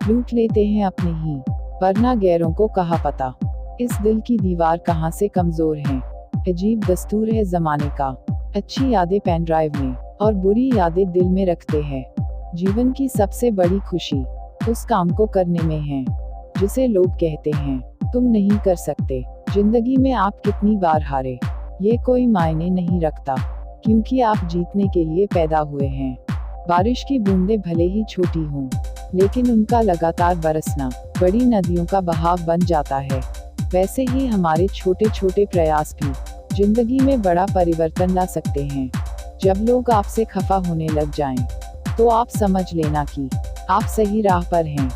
लूट लेते हैं अपने ही, वरना गैरों को कहाँ पता। इस दिल की दीवार कहाँ से कमजोर है, अजीब दस्तूर है जमाने का। अच्छी यादें पेन ड्राइव में और बुरी यादें दिल में रखते हैं। जीवन की सबसे बड़ी खुशी उस काम को करने में है जिसे लोग कहते हैं तुम नहीं कर सकते। जिंदगी में आप कितनी बार हारे ये कोई मायने नहीं रखता, क्योंकि आप जीतने के लिए पैदा हुए हैं। बारिश की बूंदें भले ही छोटी हों, लेकिन उनका लगातार बरसना बड़ी नदियों का बहाव बन जाता है। वैसे ही हमारे छोटे छोटे प्रयास भी जिंदगी में बड़ा परिवर्तन ला सकते हैं। जब लोग आपसे खफा होने लग जाएं, तो आप समझ लेना कि आप सही राह पर हैं।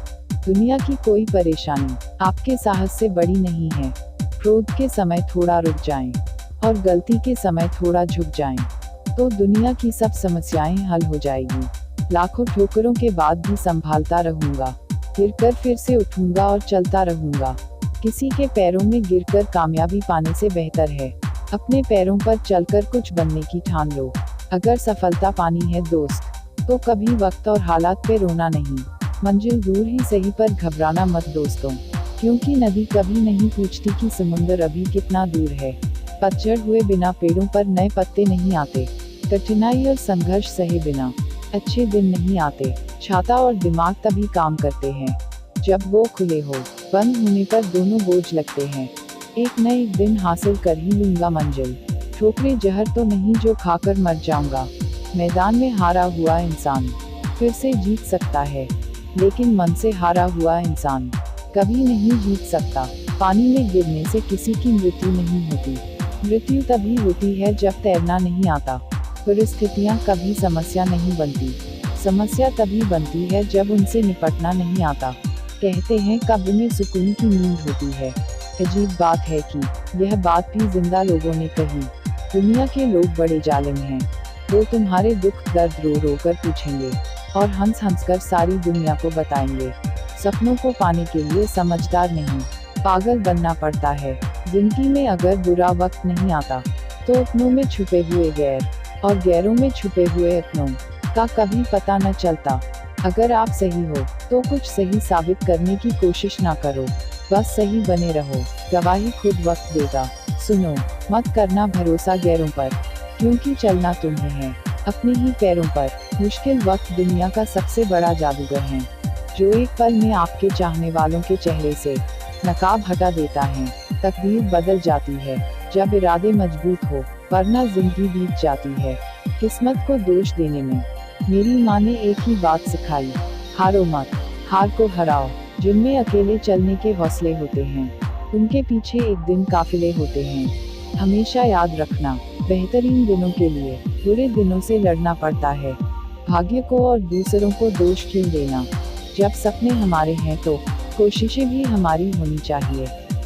दुनिया की कोई परेशानी आपके साहस से बड़ी नहीं है। क्रोध के समय थोड़ा रुक जाएं और गलती के समय थोड़ा झुक जाएं, तो दुनिया की सब समस्याएं हल हो जाएगी। लाखों ठोकरों के बाद भी संभालता रहूंगा, गिरकर फिर से उठूंगा और चलता रहूंगा। किसी के पैरों में गिरकर कामयाबी पाने से बेहतर है अपने पैरों पर चलकर कुछ बनने की ठान लो। अगर सफलता पानी है दोस्त, तो कभी वक्त और हालात पे रोना नहीं। मंजिल दूर ही सही पर घबराना मत दोस्तों, क्योंकि नदी कभी नहीं पूछती कि समुंदर अभी कितना दूर है। पतझड़ हुए बिना पेड़ों पर नए पत्ते नहीं आते। कठिनाई और संघर्ष सहे बिना अच्छे दिन नहीं आते। छाता और दिमाग तभी काम करते हैं जब वो खुले हो, बंद होने पर दोनों बोझ लगते हैं। एक न एक दिन हासिल कर ही लूंगा मंजिल। ठोकरे जहर तो नहीं जो खाकर मर जाऊंगा। मैदान में हारा हुआ इंसान फिर से जीत सकता है, लेकिन मन से हारा हुआ इंसान कभी नहीं जीत सकता। पानी में गिरने से किसी की मृत्यु नहीं होती। मृत्यु तभी होती है जब तैरना नहीं आता। परिस्थितियां कभी समस्या नहीं बनती। समस्या तभी बनती है जब उनसे निपटना नहीं आता। कहते हैं कब्र में सुकून की नींद होती है। अजीब बात है कि यह बात भी जिंदा लोगों ने कही। दुनिया के लोग बड़े जालिम हैं। वो तुम्हारे दुख दर्द रो रो कर पूछेंगे और हंस हंस कर सारी दुनिया को बताएंगे। सपनों को पाने के लिए समझदार नहीं, पागल बनना पड़ता है। जिंदगी में अगर बुरा वक्त नहीं आता, तो अपनों में छुपे हुए गैर और गैरों में छुपे हुए अपनों का कभी पता न चलता। अगर आप सही हो, तो कुछ सही साबित करने की कोशिश ना करो, बस सही बने रहो। गवाही खुद वक्त देगा। सुनो, मत करना भरोसा गैरों पर, क्योंकि चलना तुम्हें है अपने ही पैरों पर। मुश्किल वक्त दुनिया का सबसे बड़ा जादूगर है, जो एक पल में आपके चाहने वालों के चेहरे से नकाब हटा देता है। तकदीर बदल जाती है जब इरादे मजबूत हो, वरना जिंदगी बीत जाती है किस्मत को दोष देने में। मेरी माँ ने एक ही बात सिखाई, हारो मत, हार को हराओ। जिनमें अकेले चलने के हौसले होते हैं, उनके पीछे एक दिन काफिले होते हैं। हमेशा याद रखना, बेहतरीन दिनों के लिए बुरे दिनों से लड़ना पड़ता है। भाग्य को और दूसरों को दोष क्यों देना। जब सपने हमारे हैं तो कोशिशें भी हमारी होनी चाहिए।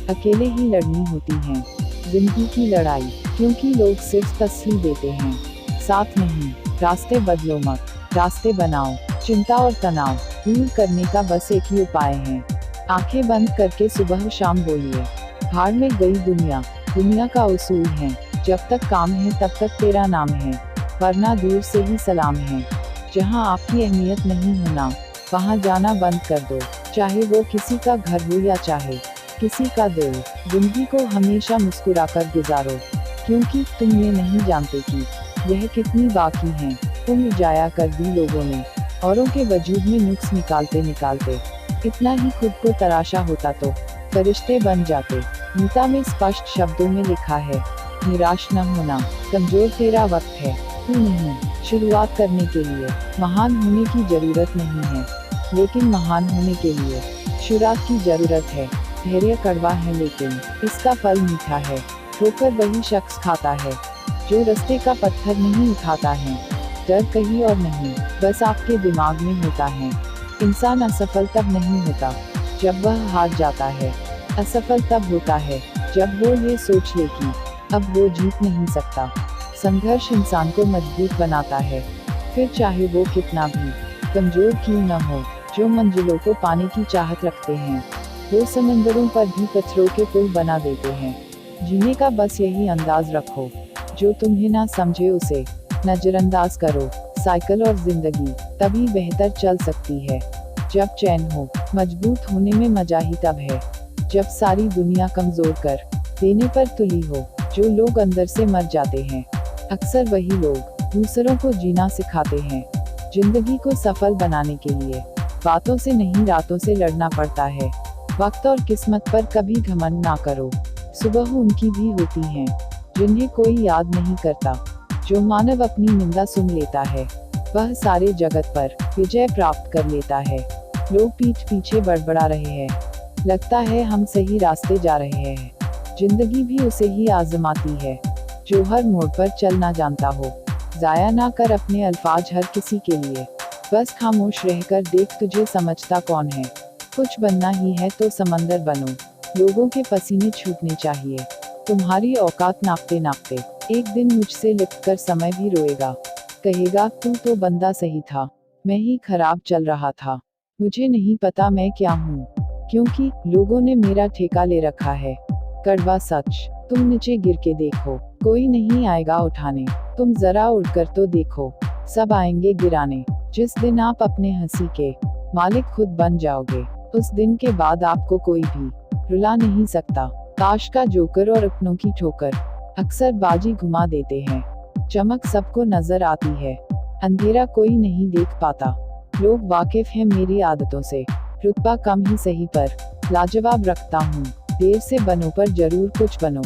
अकेले ही लड़नी होती हैं जिंदगी की लड़ाई, क्योंकि लोग सिर्फ तसल्ली देते हैं, साथ नहीं। रास्ते बदलो मत, रास्ते बनाओ। चिंता और तनाव दूर करने का बस एक ही उपाय है, आंखें बंद करके सुबह शाम बोलिए, भाड़ में गई दुनिया। दुनिया का उसूल है, जब तक काम है तब तक तेरा नाम है, वरना दूर से ही सलाम है। जहां आपकी अहमियत नहीं होना, वहां जाना बंद कर दो, चाहे वो किसी का घर हो या चाहे किसी का दिल। जिंदगी को हमेशा मुस्कुराकर गुजारो, क्योंकि तुम ये नहीं जानते कि यह कितनी बाकी है। तुम जाया कर दी लोगों ने, औरों के वजूद में नुक्स निकालते निकालते। इतना ही खुद को तराशा होता तो फरिश्ते बन जाते। गीता में स्पष्ट शब्दों में लिखा है, निराश न होना, कमजोर तेरा वक्त है, तू नहीं। शुरुआत करने के लिए महान होने की जरूरत नहीं है, लेकिन महान होने के लिए शुरुआत की जरूरत है। धैर्य कड़वा है लेकिन इसका फल मीठा है। ठोकर वही शख्स खाता है जो रास्ते का पत्थर नहीं उठाता है। डर कहीं और नहीं, बस आपके दिमाग में होता है। इंसान असफल तब नहीं होता जब वह हार जाता है। असफल तब होता है जब वो ये सोच ले कि अब वो जीत नहीं सकता। संघर्ष इंसान को मजबूत बनाता है, फिर चाहे वो कितना भी कमजोर क्यों न हो। जो मंजिलों को पाने की चाहत रखते हैं, वो समंदरों पर भी पत्थरों के पुल बना देते हैं। जीने का बस यही अंदाज रखो, जो तुम्हें ना समझे उसे नजरअंदाज करो। साइकिल और जिंदगी तभी बेहतर चल सकती है जब चैन हो। मजबूत होने में मजा ही तब है जब सारी दुनिया कमजोर कर देने पर तुली हो। जो लोग अंदर से मर जाते हैं, अक्सर वही लोग दूसरों को जीना सिखाते हैं। जिंदगी को सफल बनाने के लिए बातों से नहीं रातों से लड़ना पड़ता है। वक्त और किस्मत पर कभी घमंड ना करो। सुबह उनकी भी होती हैं जिन्हें कोई याद नहीं करता। जो मानव अपनी निंदा सुन लेता है वह सारे जगत पर विजय प्राप्त कर लेता है। लोग पीठ पीछे बड़बड़ा रहे हैं, लगता है हम सही रास्ते जा रहे हैं। जिंदगी भी उसे ही आजमाती है जो हर मोड़ पर चलना जानता हो। जाया ना कर अपने अल्फाज हर किसी के लिए, बस खामोश रहकर देख तुझे समझता कौन है। कुछ बनना ही है तो समंदर बनो, लोगों के पसीने छूटने चाहिए। तुम्हारी औकात नापते नापते एक दिन मुझसे लिपट कर समय भी रोएगा, कहेगा तू तो बंदा सही था, मैं ही खराब चल रहा था। मुझे नहीं पता मैं क्या हूँ, क्योंकि लोगों ने मेरा ठेका ले रखा है। कड़वा सच, तुम नीचे गिर के देखो, कोई नहीं आएगा उठाने। तुम जरा उड़कर तो देखो, सब आएंगे गिराने। जिस दिन आप अपने हंसी के मालिक खुद बन जाओगे, उस दिन के बाद आपको कोई भी रुला नहीं सकता। ताश का जोकर और अपनों की ठोकर अक्सर बाजी घुमा देते हैं। चमक सबको नजर आती है, अंधेरा कोई नहीं देख पाता। लोग वाकिफ हैं मेरी आदतों से, रुतबा कम ही सही पर लाजवाब रखता हूँ। देर से बनो पर जरूर कुछ बनो,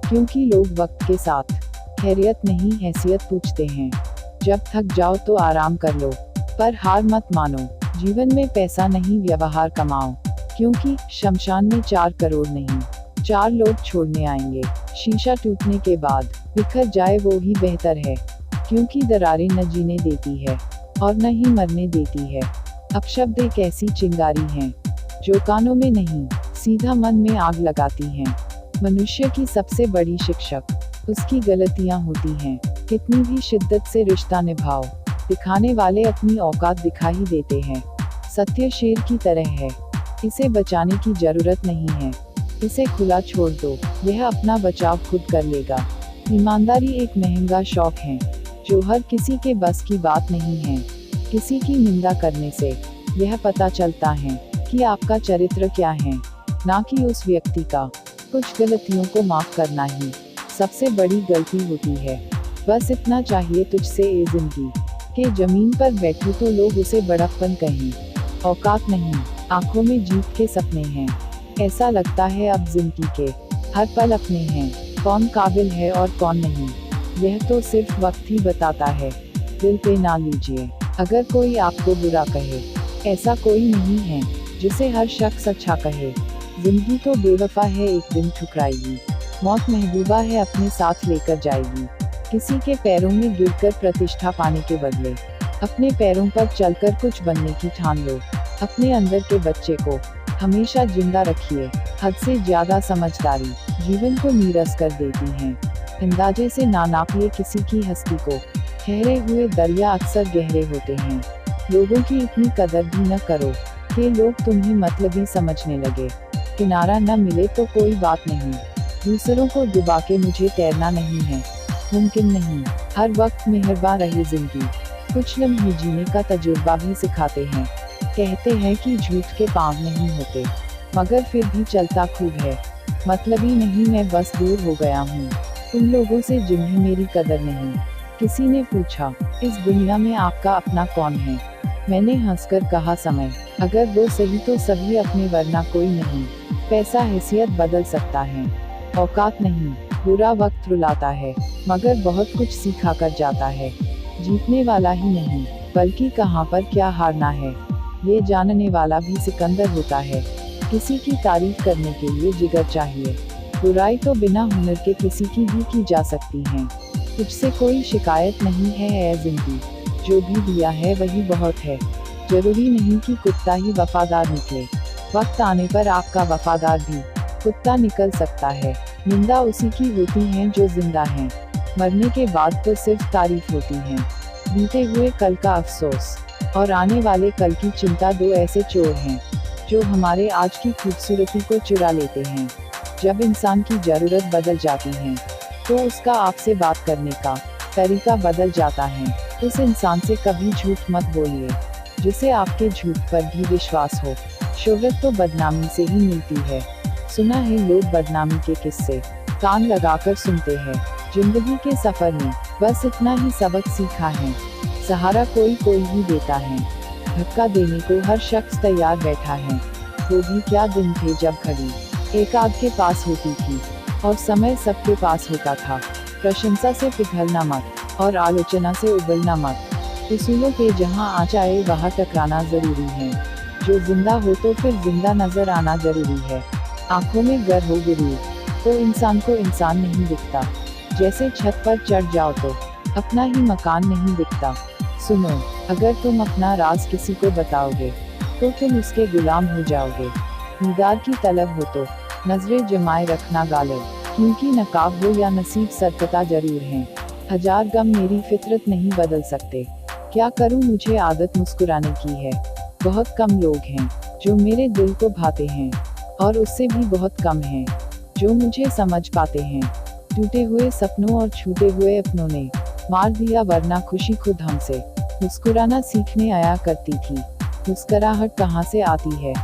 क्योंकि लोग वक्त के साथ खैरियत नहीं हैसियत पूछते हैं। जब थक जाओ तो आराम कर लो, पर हार मत मानो। जीवन में पैसा नहीं व्यवहार कमाओ, क्योंकि शमशान में 4 करोड़ नहीं 4 लोग छोड़ने आएंगे। शीशा टूटने के बाद बिखर जाए वो ही बेहतर है, क्योंकि दरारें न जीने देती है और न ही मरने देती है। अपशब्द एक ऐसी चिंगारी हैं जो कानों में नहीं सीधा मन में आग लगाती हैं। मनुष्य की सबसे बड़ी शिक्षक उसकी गलतियां होती हैं। कितनी भी शिद्दत से रिश्ता निभाओ, दिखाने वाले अपनी औकात दिखा ही देते हैं। सत्य शेर की तरह है, इसे बचाने की जरूरत नहीं है। इसे खुला छोड़ दो, यह अपना बचाव खुद कर लेगा। ईमानदारी एक महंगा शौक है जो हर किसी के बस की बात नहीं है। किसी की निंदा करने से यह पता चलता है कि आपका चरित्र क्या है, ना कि उस व्यक्ति का। कुछ गलतियों को माफ करना ही सबसे बड़ी गलती होती है। बस इतना चाहिए तुझसे ए जिंदगी के जमीन पर बैठूं तो लोग उसे बड़प्पन कहें। औकात नहीं, आंखों में जीत के सपने हैं। ऐसा लगता है अब जिंदगी के हर पल अपने हैं। कौन काबिल है और कौन नहीं, यह तो सिर्फ वक्त ही बताता है। दिल पे ना लीजिए अगर कोई आपको बुरा कहे, ऐसा कोई नहीं है जिसे हर शख्स अच्छा कहे। जिंदगी तो बेवफा है, एक दिन ठुकराएगी। मौत महबूबा है, अपने साथ लेकर जाएगी। किसी के पैरों में गिरकर प्रतिष्ठा पाने के बदले अपने पैरों पर चलकर कुछ बनने की ठान लो। अपने अंदर के बच्चे को हमेशा जिंदा रखिए। हद से ज्यादा समझदारी जीवन को नीरस कर देती है। अंदाजे से ना नापिए किसी की हस्ती को, ठहरे हुए दरिया अक्सर गहरे होते हैं। लोगों की इतनी कदर भी न करो कि लोग तुम्हें मतलबी समझने लगे। किनारा न मिले तो कोई बात नहीं, दूसरों को डुबा के मुझे तैरना नहीं है, मुमकिन नहीं। हर वक्त मेहरबान रहे जिंदगी, कुछ लम्हे जीने का तजुर्बा भी सिखाते हैं। कहते हैं कि झूठ के पाँव नहीं होते, मगर फिर भी चलता खूब है। मतलबी नहीं, मैं बस दूर हो गया हूँ उन लोगों से जिन्हें मेरी कदर नहीं। किसी ने पूछा इस दुनिया में आपका अपना कौन है, मैंने हंसकर कहा समय। अगर वो सही तो सभी अपने, वरना कोई नहीं। पैसा हैसियत बदल सकता है, औकात नहीं। बुरा वक्त रुलाता है, मगर बहुत कुछ सिखा कर जाता है। जीतने वाला ही नहीं, बल्कि कहाँ पर क्या हारना है, ये जानने वाला भी सिकंदर होता है। किसी की तारीफ करने के लिए जिगर चाहिए। बुराई तो बिना हुनर के किसी की भी की जा सकती है। तुझसे कोई शिकायत नहीं है ऐ जिंदगी, जो भी दिया है वही बहुत है। जरूरी नहीं कि कुत्ता ही वफादार निकले, वक्त आने पर आपका वफादार भी कुत्ता निकल सकता है। निंदा उसी की होती है जो जिंदा है, मरने के बाद तो सिर्फ तारीफ होती है। बीते हुए कल का अफसोस और आने वाले कल की चिंता दो ऐसे चोर हैं जो हमारे आज की खूबसूरती को चुरा लेते हैं। जब इंसान की जरूरत बदल जाती है तो उसका आपसे बात करने का तरीका बदल जाता है। उस इंसान से कभी झूठ मत बोलिए जिसे आपके झूठ पर भी विश्वास हो। शोहरत तो बदनामी से ही मिलती है। सुना है लोग बदनामी के किस्से कान लगाकर सुनते हैं। जिंदगी के सफर में बस इतना ही सबक सीखा है। सहारा कोई कोई ही देता है, धक्का देने को हर शख्स तैयार बैठा है। वो भी क्या दिन थे जब घड़ी एक आध के पास होती थी और समय सबके पास होता था। प्रशंसा से पिघलना मत और आलोचना से उबलना मत। उसूलों पे जहाँ आ जाए वहाँ टकराना जरूरी है। जो जिंदा हो तो फिर जिंदा नजर आना जरूरी है। आंखों में गर हो गुरूर तो इंसान को इंसान नहीं दिखता। जैसे छत पर चढ़ जाओ तो अपना ही मकान नहीं दिखता। सुनो, अगर तुम अपना राज किसी को बताओगे तो तुम उसके गुलाम हो जाओगे। दीदार की तलब हो तो नजरें जमाए रखना गालिब, क्योंकि नकाब हो या नसीब सरकता जरूर हैं। हजार गम मेरी फितरत नहीं बदल सकते। क्या करूं, मुझे आदत मुस्कुराने की है। बहुत कम लोग हैं जो मेरे दिल को भाते हैं और उससे भी बहुत कम हैं जो मुझे समझ पाते हैं। टूटे हुए सपनों और छूटे हुए अपनों ने मार दिया वरना खुशी खुद हमसे मुस्कुराना सीखने आया करती थी। मुस्कुराहट कहाँ से आती है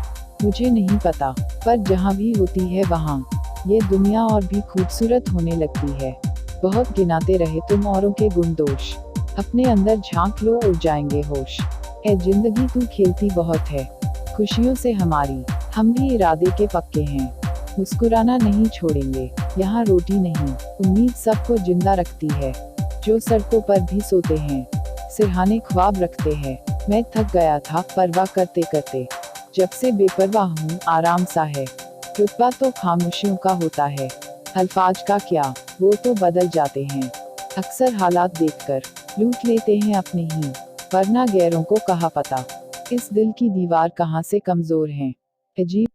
मुझे नहीं पता, पर जहाँ भी होती है वहाँ ये दुनिया और भी खूबसूरत होने लगती है। बहुत गिनाते रहे तुम औरों के गुण दोष, अपने अंदर झांक लो उड़ जाएंगे होश। ए जिंदगी तू खेलती बहुत है खुशियों से हमारी, हम भी इरादे के पक्के हैं। मुस्कुराना नहीं छोड़ेंगे, यहाँ रोटी नहीं उम्मीद सबको जिंदा रखती है। जो सड़कों पर भी सोते हैं सिरहाने ख्वाब रखते हैं। मैं थक गया था परवाह करते करते, जब से बेपरवाह हूँ आराम सा है। रुतबा तो खामोशियों का होता है, अल्फाज का क्या वो तो बदल जाते हैं। अक्सर हालात देखकर लूट लेते हैं अपने ही, वरना गैरों को कहाँ पता इस दिल की दीवार कहाँ से कमजोर है। अजीब